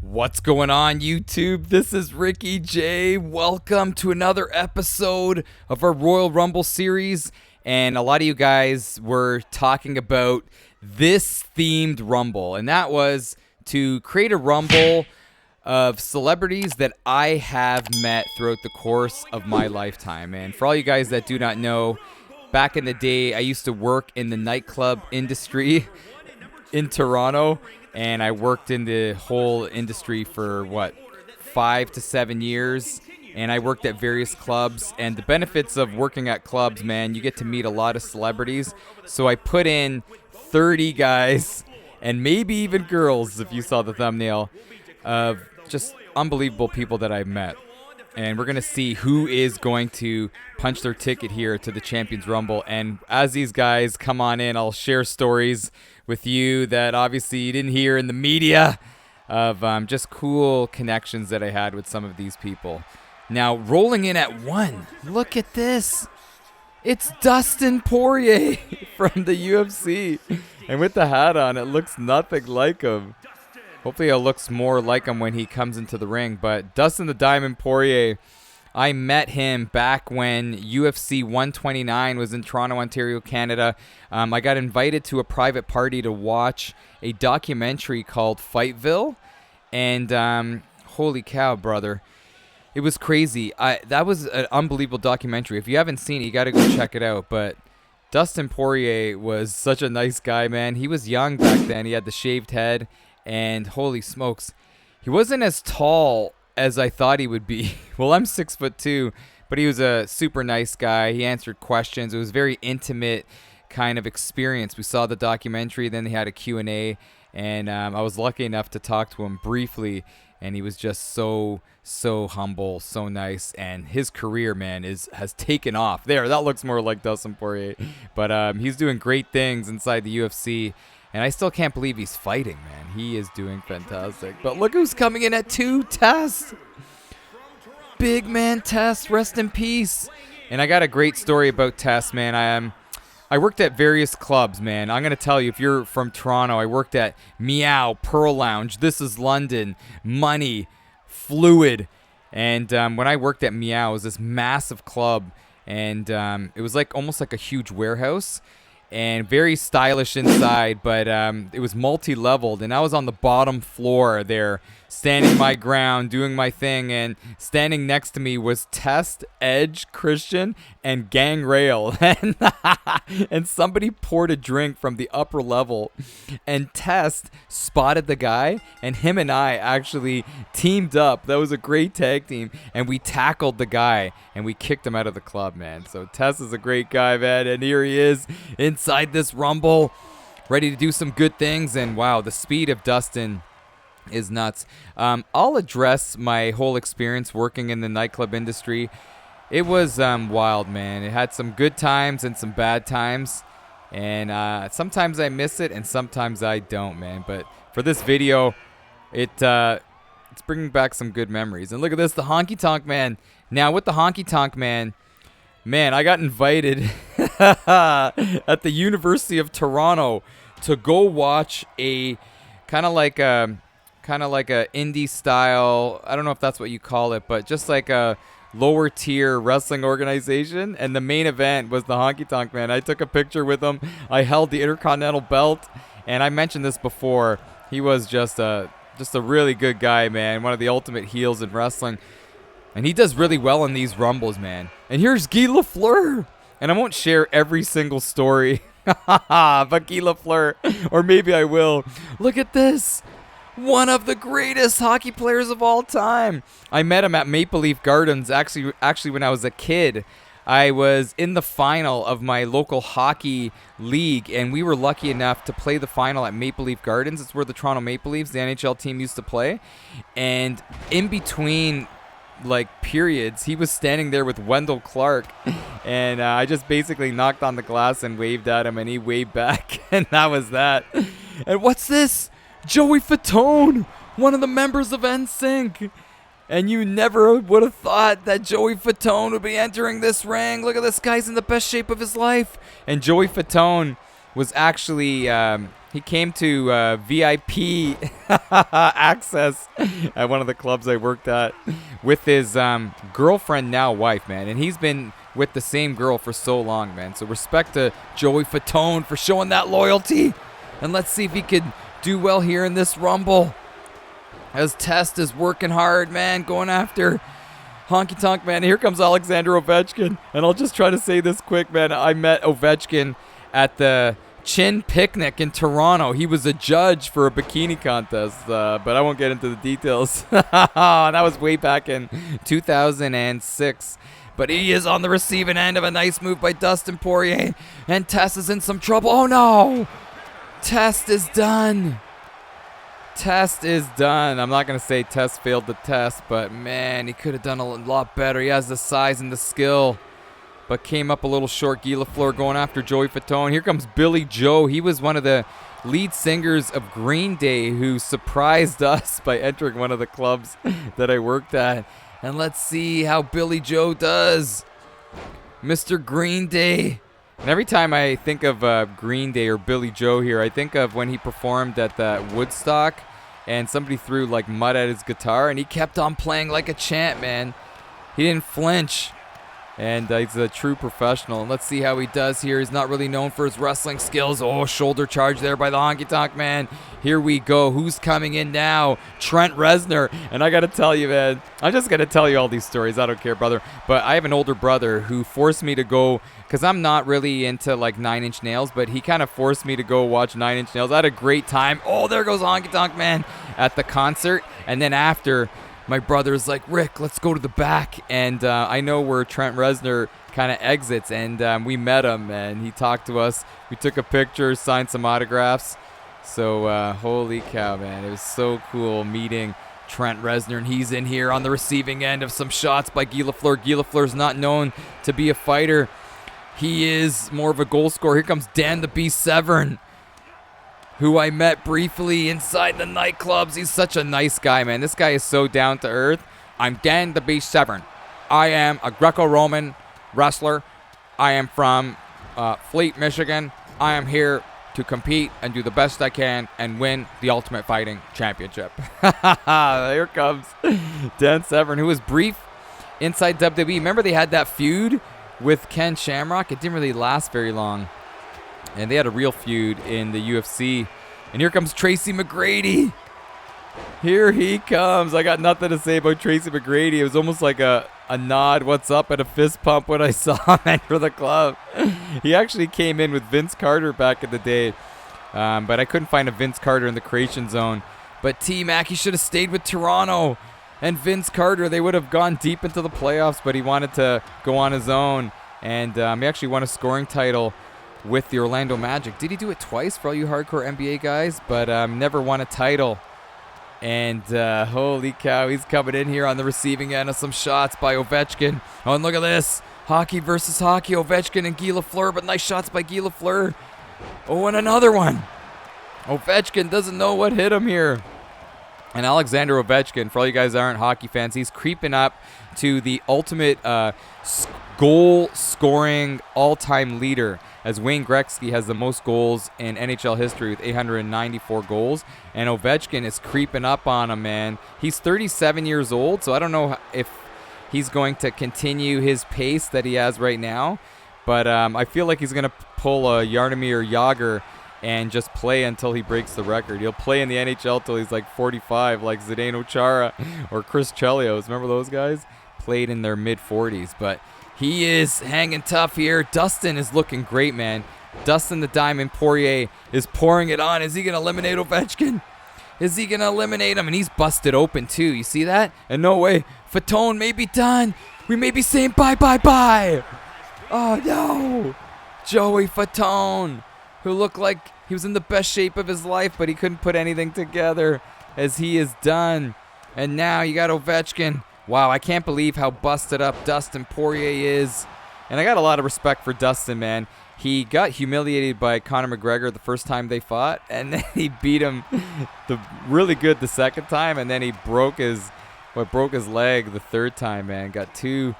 What's going on, YouTube? This is Ricky J. Welcome to another episode of our Royal Rumble series. And a lot of you guys were talking about this themed Rumble, and that was to create a Rumble of celebrities that I have met throughout the course of my lifetime. And for all you guys that do not know, back in the day, I used to work in the nightclub industry in Toronto. And I worked in the whole industry for, 5 to 7 years. And I worked at various clubs. And the benefits of working at clubs, man, you get to meet a lot of celebrities. So I put in 30 guys, and maybe even girls, if you saw the thumbnail, of just unbelievable people that I've met. And we're going to see who is going to punch their ticket here to the Champions Rumble. And as these guys come on in, I'll share stories with you that obviously you didn't hear in the media of just cool connections that I had with some of these people. Now, rolling in at 1, look at this. It's Dustin Poirier from the UFC. And with the hat on, it looks nothing like him. Hopefully it looks more like him when he comes into the ring. But Dustin the Diamond Poirier, I met him back when UFC 129 was in Toronto, Ontario, Canada. I got invited to a private party to watch a documentary called Fightville. And holy cow, brother. It was crazy. That was an unbelievable documentary. If you haven't seen it, you got to go check it out. But Dustin Poirier was such a nice guy, man. He was young back then. He had the shaved head. And holy smokes, he wasn't as tall as I thought he would be. Well, I'm 6'2", but he was a super nice guy. He answered questions. It was a very intimate kind of experience. We saw the documentary, then they had a Q&A, and I was lucky enough to talk to him briefly, and he was just so humble, so nice, and his career, man, has taken off. There, that looks more like Dustin Poirier, but he's doing great things inside the UFC. And I still can't believe he's fighting, man. He is doing fantastic. But look who's coming in at 2, Test. Big man Test, rest in peace. And I got a great story about Test, man. I worked at various clubs, man. I'm going to tell you, if you're from Toronto, I worked at Meow, Pearl Lounge, This Is London, Money, Fluid. And when I worked at Meow, it was this massive club. And it was almost like a huge warehouse. And very stylish inside, but it was multi-leveled, and I was on the bottom floor there, standing my ground, doing my thing, and standing next to me was Test, Edge, Christian, and Gang Rail, and somebody poured a drink from the upper level, and Test spotted the guy, and him and I actually teamed up. That was a great tag team, and we tackled the guy, and we kicked him out of the club, man. So Test is a great guy, man, and here he is inside this Rumble, ready to do some good things. And wow, the speed of Dustin is nuts. I'll address my whole experience working in the nightclub industry. It was wild, man. It had some good times and some bad times, and sometimes I miss it and sometimes I don't, man. But for this video, it's bringing back some good memories. And look at this, the Honky Tonk Man. Now with the Honky Tonk Man, I got invited at the University of Toronto to go watch a kind of like a indie style, I don't know if that's what you call it, but just like a lower tier wrestling organization. And the main event was the Honky Tonk Man. I took a picture with him. I held the Intercontinental belt, and I mentioned this before. He was just a really good guy, man. One of the ultimate heels in wrestling. And he does really well in these Rumbles, man. And here's Guy LaFleur. And I won't share every single story. But Guy LaFleur. Or maybe I will. Look at this. One of the greatest hockey players of all time. I met him at Maple Leaf Gardens. Actually, when I was a kid, I was in the final of my local hockey league. And we were lucky enough to play the final at Maple Leaf Gardens. It's where the Toronto Maple Leafs, the NHL team, used to play. And in between periods, he was standing there with Wendell Clark, and I just basically knocked on the glass and waved at him, and he waved back, and that was that. And what's this? Joey Fatone, one of the members of NSYNC. And you never would have thought that Joey Fatone would be entering this ring. Look at this guy's in the best shape of his life. And Joey Fatone was actually He came to VIP access at one of the clubs I worked at with his girlfriend, now wife, man. And he's been with the same girl for so long, man. So respect to Joey Fatone for showing that loyalty. And let's see if he could do well here in this Rumble. As Test is working hard, man, going after Honky Tonk, man. Here comes Alexander Ovechkin. And I'll just try to say this quick, man. I met Ovechkin at the Chin Picnic in Toronto. He was a judge for a bikini contest, but I won't get into the details. That was way back in 2006. But he is on the receiving end of a nice move by Dustin Poirier. And Test is in some trouble. Oh, no. Test is done. Test is done. I'm not going to say Test failed the test, but, man, he could have done a lot better. He has the size and the skill, but came up a little short. Guy LaFleur going after Joey Fatone. Here comes Billy Joe. He was one of the lead singers of Green Day who surprised us by entering one of the clubs that I worked at. And let's see how Billy Joe does. Mr. Green Day. And every time I think of Green Day or Billy Joe here, I think of when he performed at the Woodstock and somebody threw like mud at his guitar and he kept on playing like a champ, man. He didn't flinch. And he's a true professional. And let's see how he does here. He's not really known for his wrestling skills. Oh, shoulder charge there by the Honky Tonk Man. Here we go. Who's coming in now? Trent Reznor. And I got to tell you, man, I'm just going to tell you all these stories. I don't care, brother. But I have an older brother who forced me to go, because I'm not really into like 9 Inch Nails, but he kind of forced me to go watch 9 Inch Nails. I had a great time. Oh, there goes Honky Tonk Man at the concert. And then after, my brother's like, Rick, let's go to the back. And I know where Trent Reznor kind of exits. And we met him, and he talked to us. We took a picture, signed some autographs. So, holy cow, man. It was so cool meeting Trent Reznor. And he's in here on the receiving end of some shots by Guy LaFleur. Guy LaFleur's not known to be a fighter. He is more of a goal scorer. Here comes Dan the Beast Severn, who I met briefly inside the nightclubs. He's such a nice guy, man. This guy is so down to earth. I'm Dan the Beast Severn. I am a Greco-Roman wrestler. I am from Fleet, Michigan. I am here to compete and do the best I can and win the Ultimate Fighting Championship. Here comes Dan Severn, who was brief inside WWE. Remember they had that feud with Ken Shamrock? It didn't really last very long. And they had a real feud in the UFC. And here comes Tracy McGrady. Here he comes. I got nothing to say about Tracy McGrady. It was almost like a nod, what's up, and a fist pump when I saw him enter the club. He actually came in with Vince Carter back in the day. But I couldn't find a Vince Carter in the creation zone. But T-Mac, he should have stayed with Toronto. And Vince Carter, they would have gone deep into the playoffs, but he wanted to go on his own. And he actually won a scoring title with the Orlando Magic. Did he do it twice for all you hardcore NBA guys? But never won a title. And holy cow, he's coming in here on the receiving end of some shots by Ovechkin. Oh, and look at this. Hockey versus hockey. Ovechkin and Guy LaFleur, but nice shots by Guy LaFleur. Oh, and another one. Ovechkin doesn't know what hit him here. And Alexander Ovechkin, for all you guys that aren't hockey fans, he's creeping up to the ultimate goal-scoring all-time leader, as Wayne Gretzky has the most goals in NHL history with 894 goals. And Ovechkin is creeping up on him, man. He's 37 years old, so I don't know if he's going to continue his pace that he has right now. But I feel like he's going to pull a Jaromir Jagr and just play until he breaks the record. He'll play in the NHL till he's like 45, like Zdeno Chara or Chris Chelios. Remember those guys? Played in their mid-40s. But he is hanging tough here. Dustin is looking great, man. Dustin the Diamond Poirier is pouring it on. Is he going to eliminate Ovechkin? Is he going to eliminate him? And he's busted open, too. You see that? And no way. Fatone may be done. We may be saying bye. Oh, no. Joey Fatone, who looked like he was in the best shape of his life, but he couldn't put anything together, as he is done. And now you got Ovechkin. Wow, I can't believe how busted up Dustin Poirier is. And I got a lot of respect for Dustin, man. He got humiliated by Conor McGregor the first time they fought, and then he beat him really good the second time, and then he broke his leg the third time, man. Got 2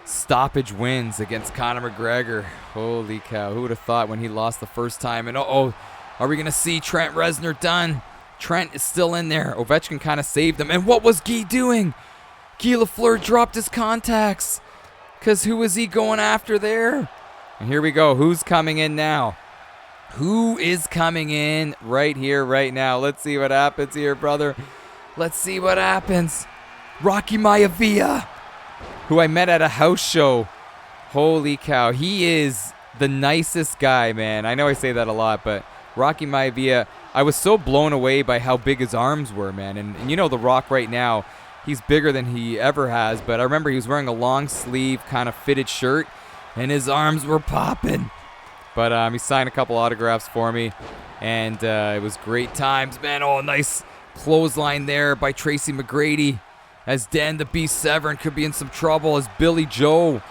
stoppage wins against Conor McGregor. Holy cow, who would have thought when he lost the first time? And Are we going to see Trent Reznor done? Trent is still in there. Ovechkin kind of saved him. And what was Guy doing? Guy LaFleur dropped his contacts. Because who was he going after there? And here we go. Who's coming in now? Who is coming in right here, right now? Let's see what happens here, brother. Let's see what happens. Rocky Maivia, who I met at a house show. Holy cow. He is the nicest guy, man. I know I say that a lot, but Rocky Maivia, I was so blown away by how big his arms were, man. And you know The Rock right now, he's bigger than he ever has. But I remember he was wearing a long sleeve kind of fitted shirt, and his arms were popping. But he signed a couple autographs for me, and it was great times, man. Oh, nice clothesline there by Tracy McGrady, as Dan the Beast Severn could be in some trouble, as Billy Joe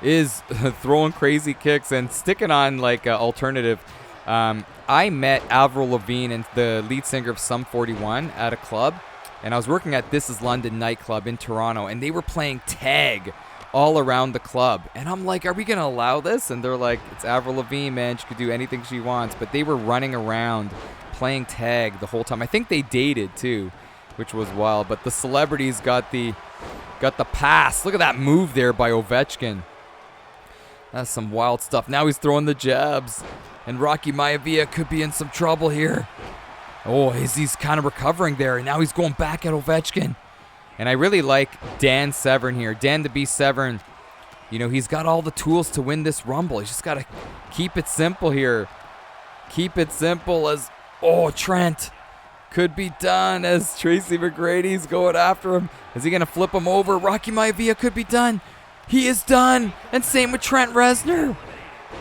is throwing crazy kicks and sticking on like alternative. I met Avril Lavigne, and the lead singer of Sum 41, at a club, and I was working at This Is London nightclub in Toronto, and they were playing tag all around the club. And I'm like, are we going to allow this? And they're like, it's Avril Lavigne, man. She could do anything she wants. But they were running around playing tag the whole time. I think they dated, too, which was wild. But the celebrities got the pass. Look at that move there by Ovechkin. That's some wild stuff. Now he's throwing the jabs. And Rocky Maivia could be in some trouble here. Oh, he's kind of recovering there. And now he's going back at Ovechkin. And I really like Dan Severn here. Dan the Beast Severn, you know, he's got all the tools to win this Rumble. He's just got to keep it simple here. Keep it simple as, oh, Trent could be done as Tracy McGrady's going after him. Is he going to flip him over? Rocky Maivia could be done. He is done. And same with Trent Reznor.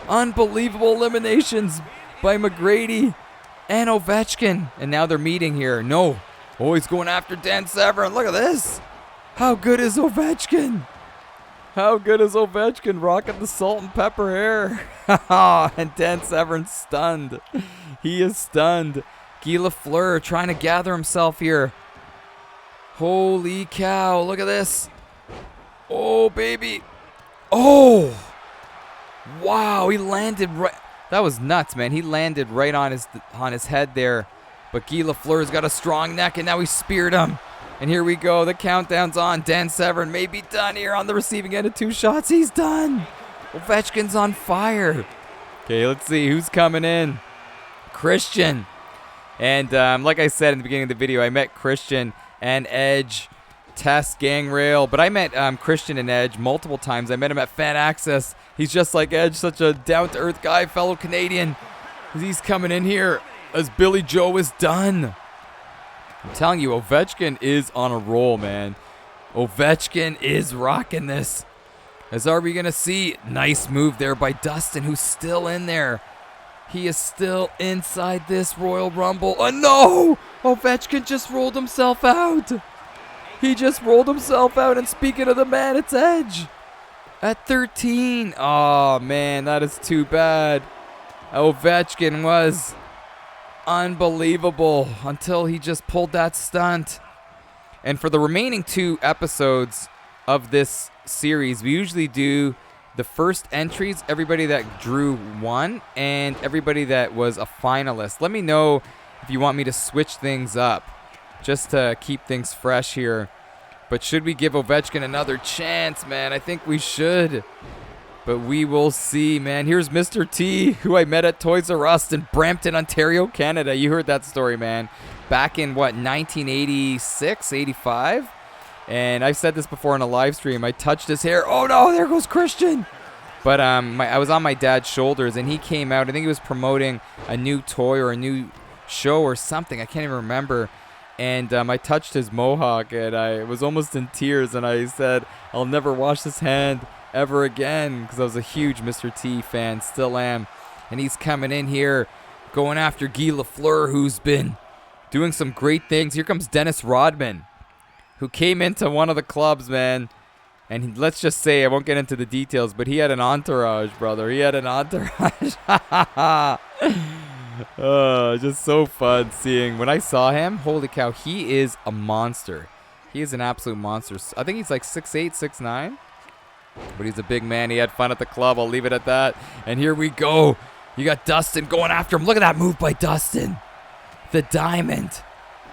Unbelievable eliminations by McGrady and Ovechkin. And now they're meeting here. No. Oh, he's going after Dan Severn. Look at this. How good is Ovechkin? How good is Ovechkin rocking the salt and pepper hair? And Dan Severn's stunned. He is stunned. Guy LaFleur trying to gather himself here. Holy cow. Look at this. Oh, baby. Oh. Wow, he landed right. That was nuts, man. He landed right on his head there. But Guy LaFleur's got a strong neck, and now he speared him. And here we go. The countdown's on. Dan Severn may be done here on the receiving end of 2 shots. He's done. Ovechkin's on fire. Okay, let's see who's coming in. Christian. And like I said in the beginning of the video, I met Christian and Edge, Test, Gangrail. But I met Christian and Edge multiple times. I met him at Fan Access. He's just like Edge, such a down-to-earth guy, fellow Canadian. He's coming in here as Billy Joe is done. I'm telling you, Ovechkin is on a roll, man. Ovechkin is rocking this. As are we going to see? Nice move there by Dustin, who's still in there. He is still inside this Royal Rumble. Oh, no! Ovechkin just rolled himself out. He just rolled himself out. And speaking of the man, it's Edge. At 13. Oh, man, that is too bad. Ovechkin was unbelievable until he just pulled that stunt. And for the remaining 2 episodes of this series, we usually do the first entries, everybody that drew 1, and everybody that was a finalist. Let me know if you want me to switch things up, just to keep things fresh here. But should we give Ovechkin another chance, man? I think we should. But we will see, man. Here's Mr. T, who I met at Toys R Us in Brampton, Ontario, Canada. You heard that story, man. Back in, 1986, 85? And I've said this before in a live stream. I touched his hair. Oh, no, there goes Christian. But I was on my dad's shoulders, and he came out. I think he was promoting a new toy or a new show or something. I can't even remember. And I touched his mohawk, and I was almost in tears. And I said, I'll never wash this hand ever again, because I was a huge Mr. T fan, still am. And he's coming in here, going after Guy LaFleur, who's been doing some great things. Here comes Dennis Rodman, who came into one of the clubs, man. And let's just say, I won't get into the details, but he had an entourage, brother. He had an entourage. Just so fun seeing. When I saw him, holy cow, he is a monster. He is an absolute monster. I think he's like 6'8", 6'9". But he's a big man. He had fun at the club. I'll leave it at that. And here we go. You got Dustin going after him. Look at that move by Dustin. The diamond.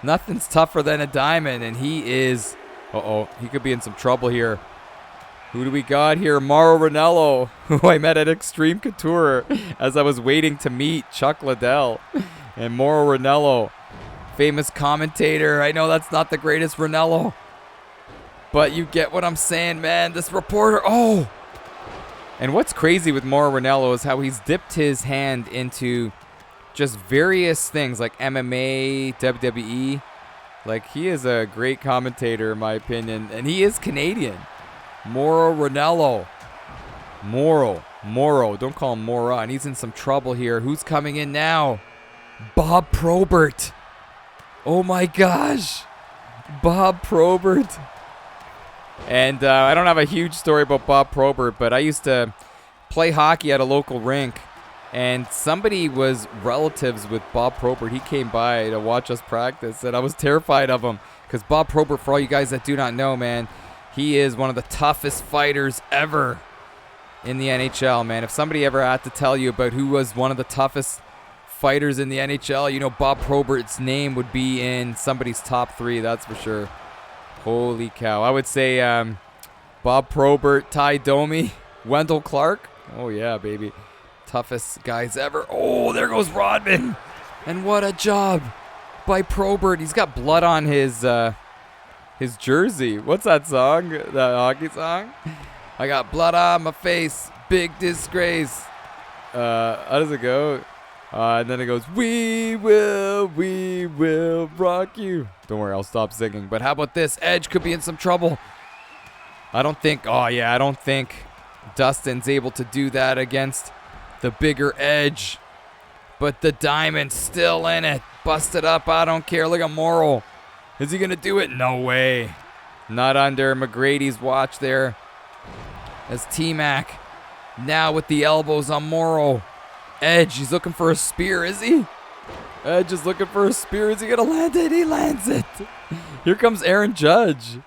Nothing's tougher than a diamond, and he is... Uh-oh, he could be in some trouble here. Who do we got here? Mauro Ranallo, who I met at Extreme Couture as I was waiting to meet Chuck Liddell. And Mauro Ranallo, famous commentator. I know that's not the greatest Ranallo, but you get what I'm saying, man. This reporter, oh! And what's crazy with Mauro Ranallo is how he's dipped his hand into just various things like MMA, WWE. Like, he is a great commentator, in my opinion, and he is Canadian. Mauro Ranallo. Mauro. Don't call him Mora. And he's in some trouble here. Who's coming in now? Bob Probert. Oh my gosh. Bob Probert. And I don't have a huge story about Bob Probert, but I used to play hockey at a local rink. And somebody was relatives with Bob Probert. He came by to watch us practice, and I was terrified of him. Because Bob Probert, for all you guys that do not know, man, he is one of the toughest fighters ever in the NHL, man. If somebody ever had to tell you about who was one of the toughest fighters in the NHL, you know Bob Probert's name would be in somebody's top 3, that's for sure. Holy cow. I would say Bob Probert, Ty Domi, Wendell Clark. Oh, yeah, baby. Toughest guys ever. Oh, there goes Rodman. And what a job by Probert. He's got blood on his jersey. What's that song? The hockey song? I got blood on my face. Big disgrace. How does it go? And then it goes, we will rock you. Don't worry, I'll stop singing. But how about this? Edge could be in some trouble. I don't think Dustin's able to do that against the bigger Edge. But the diamond's still in it. Busted up, I don't care. Look at Mauro. Is he going to do it? No way. Not under McGrady's watch there. As T-Mac now with the elbows on Mauro. Edge, he's looking for a spear, is he? Edge is looking for a spear. Is he going to land it? He lands it. Here comes Aaron Judge,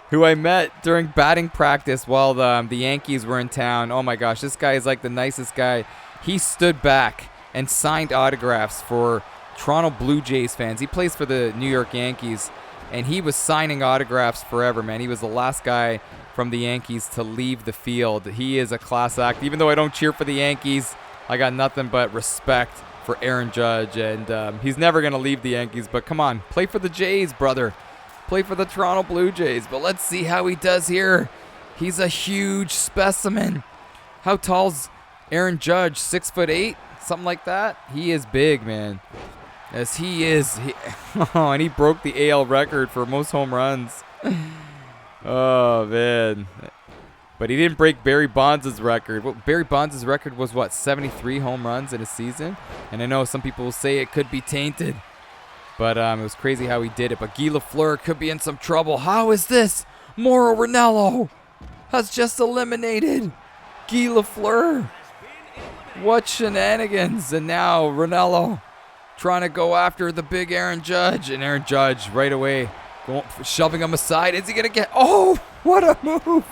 who I met during batting practice while the Yankees were in town. Oh my gosh, this guy is like the nicest guy. He stood back and signed autographs for Toronto Blue Jays fans. He plays for the New York Yankees, and he was signing autographs forever, man. He was the last guy from the Yankees to leave the field. He is a class act. Even though I don't cheer for the Yankees, I got nothing but respect for Aaron Judge, and he's never going to leave the Yankees. But come on, play for the Jays, brother. Play for the Toronto Blue Jays. But let's see how he does here. He's a huge specimen. How tall's Aaron Judge? 6'8", something like that. He is big, man. As he is. And he broke the AL record for most home runs. Oh, man. But he didn't break Barry Bonds' record. Well, Barry Bonds' record was, 73 home runs in a season? And I know some people will say it could be tainted. But it was crazy how he did it. But Guy LaFleur could be in some trouble. How is this? Mauro Ranallo has just eliminated Guy LaFleur. What shenanigans. And now Ranallo trying to go after the big Aaron Judge. And Aaron Judge right away shoving him aside. Is he going to get... Oh, what a move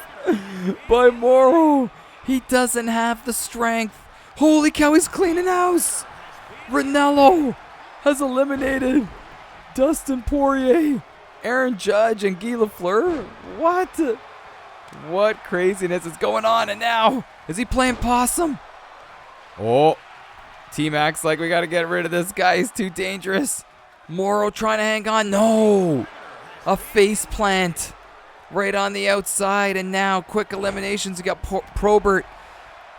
by Mauro. He doesn't have the strength. Holy cow, he's cleaning house. Ranallo has eliminated Dustin Poirier, Aaron Judge, and Guy LaFleur. What craziness is going on? And now, is he playing possum? Oh, T-Mac's like, we got to get rid of this guy. He's too dangerous. Mauro trying to hang on. No. A face plant right on the outside. And now, quick eliminations. You got Probert.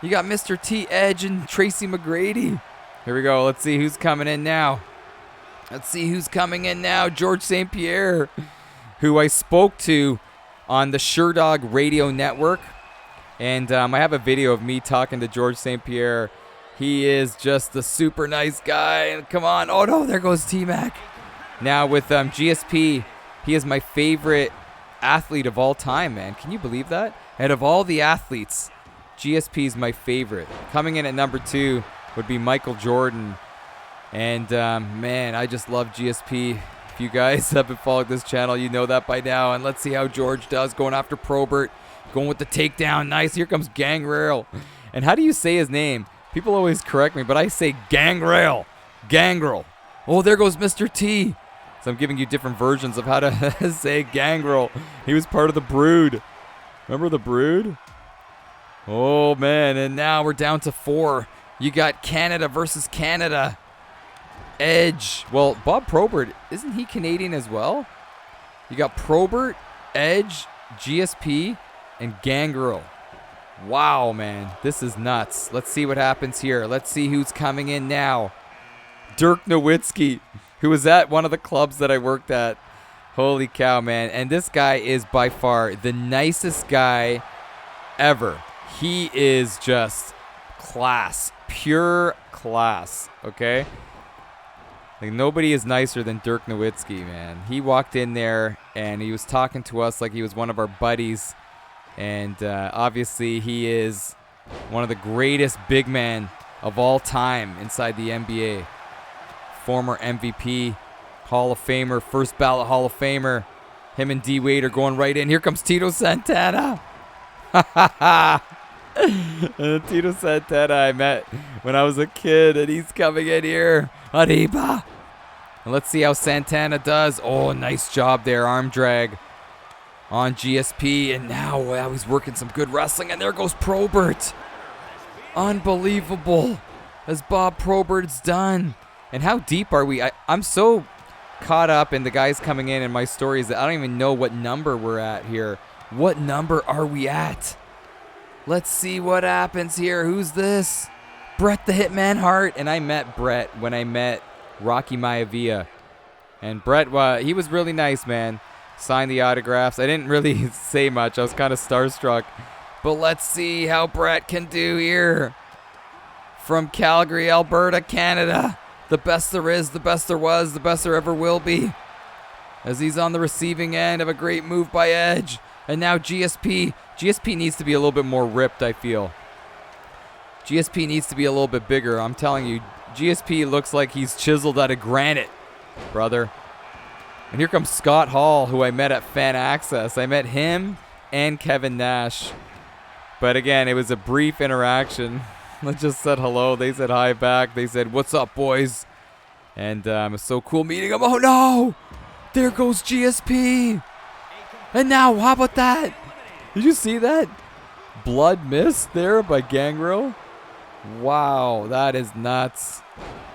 You got Mr. T, Edge, and Tracy McGrady. Here we go. Let's see who's coming in now. George St. Pierre, who I spoke to on the Sherdog Radio Network. And I have a video of me talking to George St. Pierre. He is just a super nice guy. And come on. Oh, no. There goes T-Mac. Now with GSP, he is my favorite athlete of all time, man. Can you believe that? Out of all the athletes, GSP is my favorite. Coming in at number 2 would be Michael Jordan. And, man, I just love GSP. If you guys haven't followed this channel, you know that by now. And let's see how George does. Going after Probert. Going with the takedown. Nice. Here comes Gangrel. And how do you say his name? People always correct me, but I say Gangrel. Gangrel. Oh, there goes Mr. T. So I'm giving you different versions of how to say Gangrel. He was part of the Brood. Remember the Brood? Oh, man. And now we're down to 4. You got Canada versus Canada. Edge. Well, Bob Probert, isn't he Canadian as well? You got Probert, Edge, GSP, and Gangrel. Wow, man. This is nuts. Let's see what happens here. Let's see who's coming in now. Dirk Nowitzki, who was at one of the clubs that I worked at. Holy cow, man. And this guy is by far the nicest guy ever. He is just class. Pure class. Okay? Like, nobody is nicer than Dirk Nowitzki, man. He walked in there, and he was talking to us like he was one of our buddies. And obviously, he is one of the greatest big men of all time inside the NBA. Former MVP, Hall of Famer, first ballot Hall of Famer. Him and D. Wade are going right in. Here comes Tito Santana. Tito Santana I met when I was a kid, and he's coming in here. Arriba. And let's see how Santana does. Oh, nice job there. Arm drag on GSP. And now he's working some good wrestling. And there goes Probert. Unbelievable. As Bob Probert's done. And how deep are we? I'm so caught up in the guys coming in and my stories that I don't even know what number we're at here. What number are we at? Let's see what happens here. Who's this? Bret the Hitman Hart. And I met Bret when I met Rocky Maivia. And Bret, he was really nice, man. Signed the autographs. I didn't really say much. I was kind of starstruck. But let's see how Bret can do here. From Calgary, Alberta, Canada. The best there is, the best there was, the best there ever will be. As he's on the receiving end of a great move by Edge. And now GSP. GSP needs to be a little bit more ripped, I feel. GSP needs to be a little bit bigger. I'm telling you, GSP looks like he's chiseled out of granite, brother. And here comes Scott Hall, who I met at Fan Access. I met him and Kevin Nash. But again, it was a brief interaction. I just said hello. They said hi back. They said, "What's up, boys?" And it's so cool meeting them. Oh, no! There goes GSP. And now, how about that? Did you see that? Blood mist there by Gangrel. Wow, that is nuts.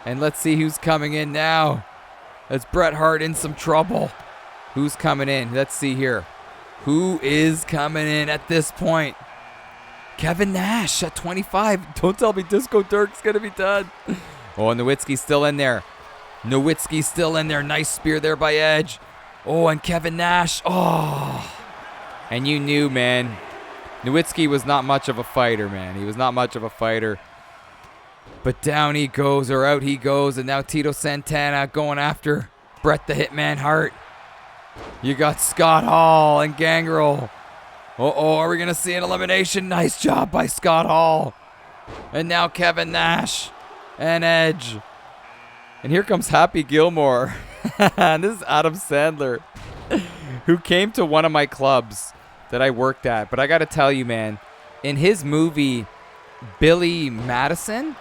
And let's see who's coming in now. That's Bret Hart in some trouble. Who's coming in? Let's see here. Who is coming in at this point? Kevin Nash at 25. Don't tell me Disco Dirk's going to be done. Oh, Nowitzki's still in there. Nowitzki's still in there. Nice spear there by Edge. Oh, and Kevin Nash. Oh. And you knew, man. Nowitzki was not much of a fighter, man. He was not much of a fighter. But down he goes, or out he goes. And now Tito Santana going after Bret the Hitman Hart. You got Scott Hall and Gangrel. Uh-oh, are we going to see an elimination? Nice job by Scott Hall. And now Kevin Nash and Edge. And here comes Happy Gilmore. And this is Adam Sandler, who came to one of my clubs that I worked at. But I got to tell you, man, in his movie, Billy Madison,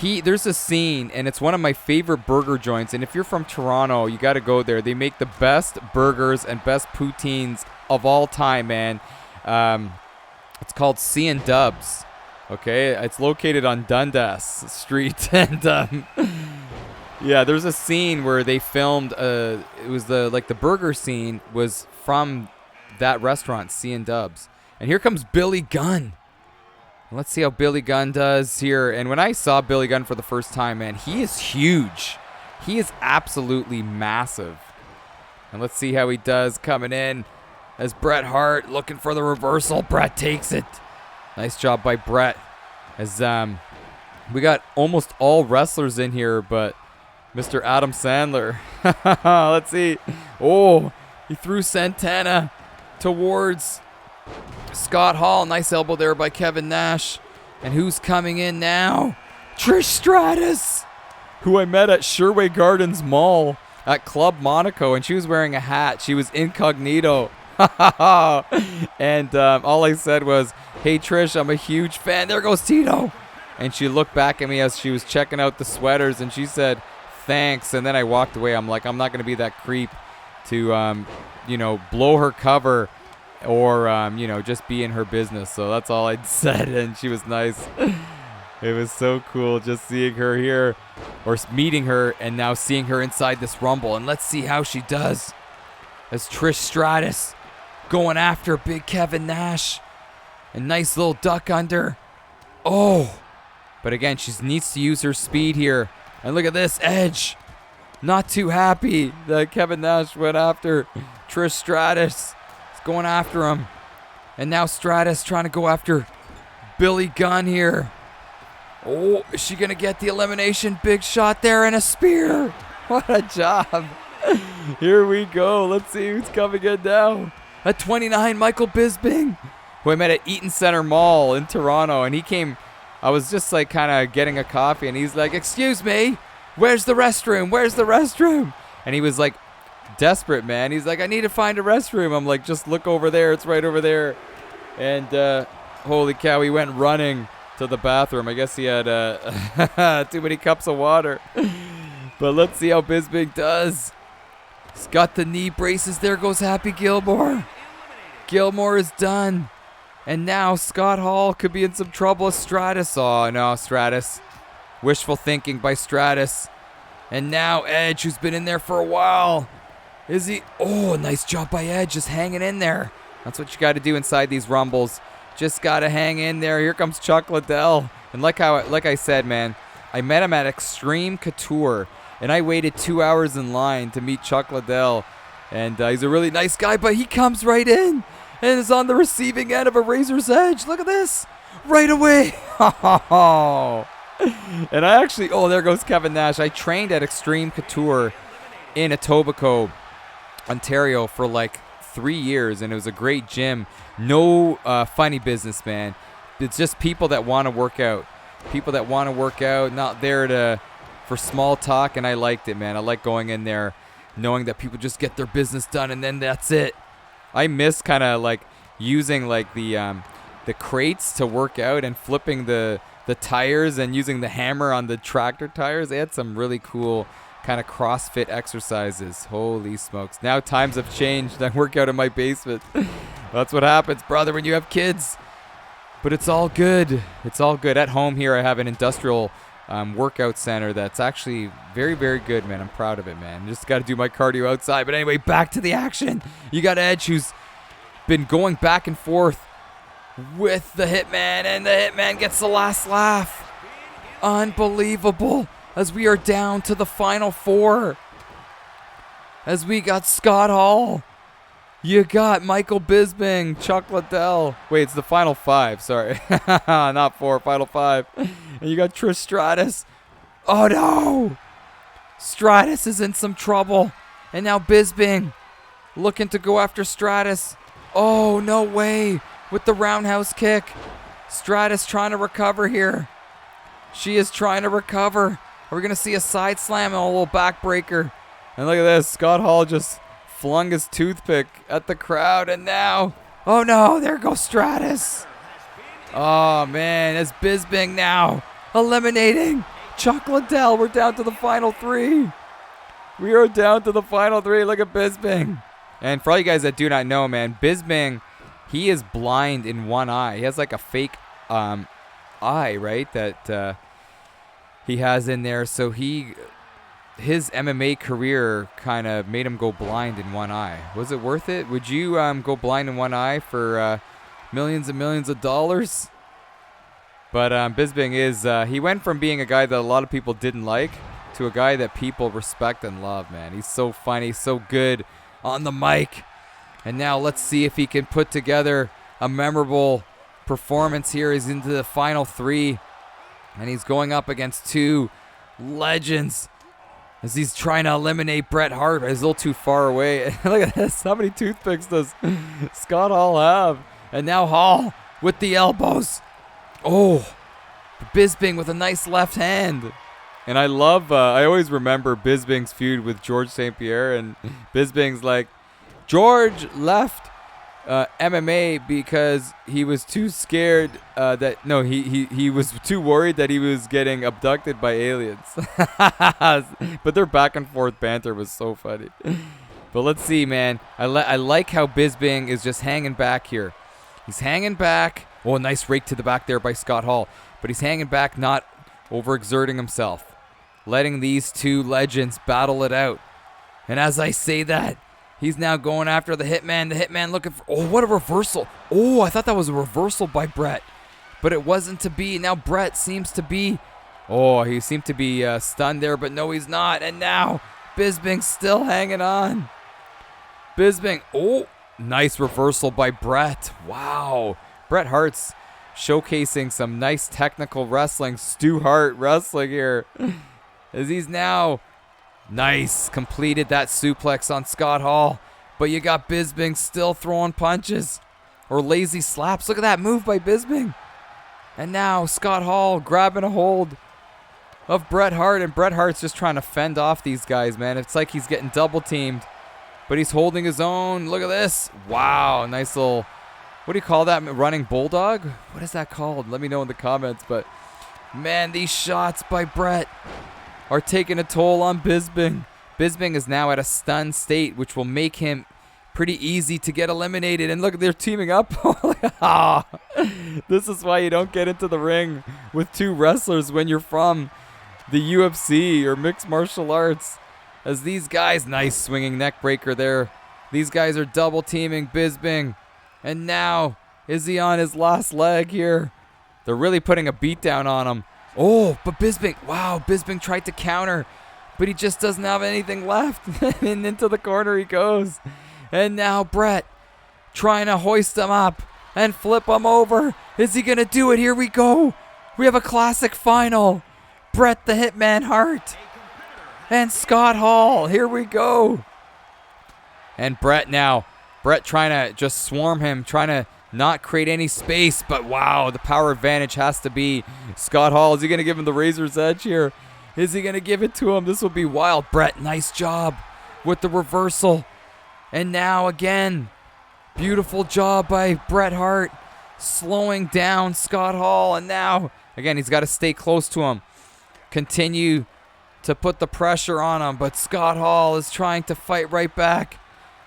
there's a scene, and it's one of my favorite burger joints. And if you're from Toronto, you got to go there. They make the best burgers and best poutines of all time, man. It's called C and Dubs. Okay, it's located on Dundas Street, and yeah, there's a scene where they filmed. It was the burger scene was from that restaurant, C and Dubs. And here comes Billy Gunn. Let's see how Billy Gunn does here. And when I saw Billy Gunn for the first time, man, he is huge. He is absolutely massive. And let's see how he does coming in. As Bret Hart looking for the reversal. Bret takes it. Nice job by Bret. As we got almost all wrestlers in here, but Mr. Adam Sandler. Let's see. Oh, he threw Santana towards Scott Hall. Nice elbow there by Kevin Nash. And who's coming in now? Trish Stratus, who I met at Sherway Gardens Mall at Club Monaco, and she was wearing a hat. She was incognito. And all I said was, "Hey Trish, I'm a huge fan." There goes Tito. and she looked back at me as she was checking out the sweaters, and she said, "Thanks." And then I walked away. I'm like, I'm not going to be that creep to, blow her cover or, just be in her business. So that's all I said, and she was nice. It was so cool just seeing her here, or meeting her, and now seeing her inside this Rumble. And let's see how she does as Trish Stratus going after Big Kevin Nash. A nice little duck under. Oh, but again, she needs to use her speed here. And look at this, Edge. Not too happy that Kevin Nash went after Trish Stratus. He's going after him. And now Stratus trying to go after Billy Gunn here. Oh, is she going to get the elimination? Big shot there and a spear. What a job. Here we go. Let's see who's coming in now. At 29, Michael Bisping, who I met at Eaton Center Mall in Toronto. And he came, I was just like kind of getting a coffee. And he's like, "Excuse me, where's the restroom? Where's the restroom?" And he was like desperate, man. He's like, "I need to find a restroom." I'm like, "Just look over there. It's right over there." And holy cow, he went running to the bathroom. I guess he had too many cups of water. But let's see how Bisping does. He's got the knee braces. There goes Happy Gilmore. Gilmore is done. And now Scott Hall could be in some trouble with Stratus. Oh, no, Stratus. Wishful thinking by Stratus. And now Edge, who's been in there for a while. Is he? Oh, nice job by Edge, just hanging in there. That's what you got to do inside these Rumbles. Just got to hang in there. Here comes Chuck Liddell. And like I said, man, I met him at Extreme Couture, and I waited 2 hours in line to meet Chuck Liddell. And he's a really nice guy, but he comes right in and is on the receiving end of a razor's edge. Look at this. Right away. And I actually, there goes Kevin Nash. I trained at Extreme Couture in Etobicoke, Ontario for like 3 years, and it was a great gym. No funny business, man. It's just people that want to work out. People that want to work out, not there for small talk, and I liked it, man. I like going in there knowing that people just get their business done, and then that's it. I miss kind of like using like the crates to work out and flipping the tires and using the hammer on the tractor tires. They had some really cool kind of CrossFit exercises. Holy smokes. Now times have changed. I work out in my basement. That's what happens, brother, when you have kids. But it's all good. It's all good. At home here, I have an industrial workout center that's actually very, very good, man. I'm proud of it, man. Just got to do my cardio outside. But anyway, back to the action. You got Edge, who's been going back and forth with the Hitman, and the Hitman gets the last laugh. Unbelievable. As we are down to the final four. As we got Scott Hall. You got Michael Bisping, Chuck Liddell. Wait, it's the final five. Sorry. Not four, final five. And you got Trish Stratus. Oh, no. Stratus is in some trouble. And now Bisping looking to go after Stratus. Oh, no way. With the roundhouse kick. Stratus trying to recover here. She is trying to recover. Are we going to see a side slam and a little backbreaker? And look at this. Scott Hall just flung his toothpick at the crowd. And now, oh no, there goes Stratus. Oh man, it's Bisping now eliminating Chuck Liddell. We're down to the final three. We are down to the final three. Look at Bisping. And for all you guys that do not know, man, Bisping, he is blind in one eye. He has like a fake eye, right? That he has in there. So his MMA career kind of made him go blind in one eye. Was it worth it? Would you go blind in one eye for millions and millions of dollars? But Bisping is, he went from being a guy that a lot of people didn't like to a guy that people respect and love, man. He's so funny, so good on the mic. And now let's see if he can put together a memorable performance here. He's into the final three, and he's going up against two legends. As he's trying to eliminate Bret Hart, but he's a little too far away. Look at this. How many toothpicks does Scott Hall have? And now Hall with the elbows. Oh, Bisping with a nice left hand. And I love, I always remember Bisping's feud with George St. Pierre. And Bisping's like, George left, MMA because he was too scared he was too worried that he was getting abducted by aliens. But their back and forth banter was so funny. But let's see, man. I like how Bisping is just hanging back here. He's hanging back. Oh, nice rake to the back there by Scott Hall. But he's hanging back, not overexerting himself. Letting these two legends battle it out. And as I say that, he's now going after the Hitman. The Hitman looking for... Oh, what a reversal. Oh, I thought that was a reversal by Brett. But it wasn't to be. Now Brett seems to be... Oh, he seemed to be stunned there, but no, he's not. And now Bisping's still hanging on. Bisping. Oh, nice reversal by Brett. Wow. Bret Hart's showcasing some nice technical wrestling. Stu Hart wrestling here. As he's now... Nice. Completed that suplex on Scott Hall. But you got Bisping still throwing punches. Or lazy slaps. Look at that move by Bisping. And now Scott Hall grabbing a hold of Bret Hart. And Bret Hart's just trying to fend off these guys, man. It's like he's getting double teamed. But he's holding his own. Look at this. Wow. Nice little... What do you call that? Running bulldog? What is that called? Let me know in the comments. But, man, these shots by Bret are taking a toll on Bisping. Bisping is now at a stunned state, which will make him pretty easy to get eliminated. And look, they're teaming up. This is why you don't get into the ring with two wrestlers when you're from the UFC or mixed martial arts. As these guys, nice swinging neck breaker there. These guys are double teaming Bisping. And now, is he on his last leg here? They're really putting a beat down on him. Oh, but Bisping, wow, Bisping tried to counter, but he just doesn't have anything left. And into the corner he goes. And now Bret trying to hoist him up and flip him over. Is he going to do it? Here we go. We have a classic final. Bret the Hitman Hart and Scott Hall. Here we go. And Bret trying to just swarm him, trying to not create any space. But wow, the power advantage has to be Scott Hall. Is he going to give him the razor's edge here? Is he going to give it to him? This will be wild. Bret, nice job with the reversal. And now again, beautiful job by Bret Hart slowing down Scott Hall. And now, again, he's got to stay close to him. Continue to put the pressure on him. But Scott Hall is trying to fight right back.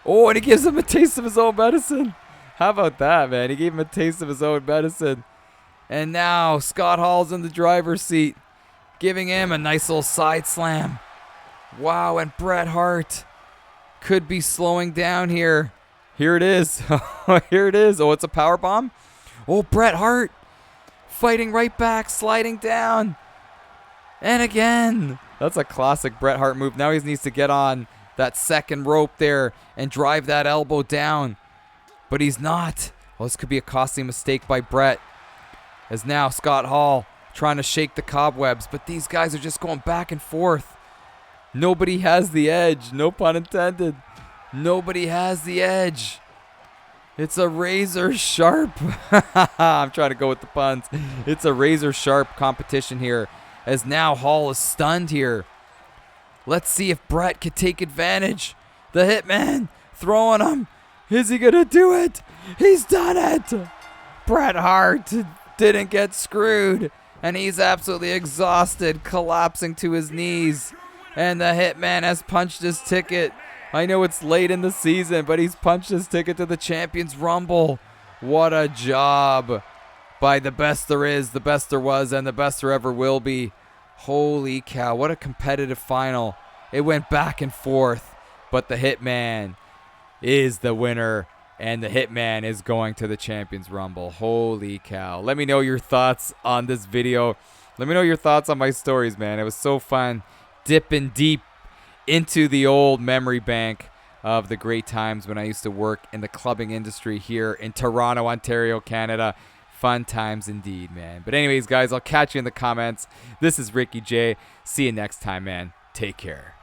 Oh, and he gives him a taste of his own medicine. How about that, man? He gave him a taste of his own medicine. And now Scott Hall's in the driver's seat, giving him a nice little side slam. Wow, and Bret Hart could be slowing down here. Here it is. Here it is. Oh, it's a power bomb. Oh, Bret Hart fighting right back, sliding down. And again, that's a classic Bret Hart move. Now he needs to get on that second rope there and drive that elbow down. But he's not. Well, this could be a costly mistake by Bret. As now Scott Hall trying to shake the cobwebs. But these guys are just going back and forth. Nobody has the edge. No pun intended. Nobody has the edge. It's a razor sharp. I'm trying to go with the puns. It's a razor sharp competition here. As now Hall is stunned here. Let's see if Bret could take advantage. The Hitman throwing him. Is he going to do it? He's done it. Bret Hart didn't get screwed. And he's absolutely exhausted, collapsing to his knees. And the Hitman has punched his ticket. I know it's late in the season, but he's punched his ticket to the Champions Rumble. What a job by the best there is, the best there was, and the best there ever will be. Holy cow, what a competitive final. It went back and forth, but the Hitman is the winner, and the Hitman is going to the Champions Rumble. Holy cow. Let me know your thoughts on this video. Let me know your thoughts on my stories, man. It was so fun dipping deep into the old memory bank of the great times when I used to work in the clubbing industry here in Toronto, Ontario, Canada. Fun times indeed, man. But anyways, guys, I'll catch you in the comments. This is Ricky J. See you next time, man. Take care.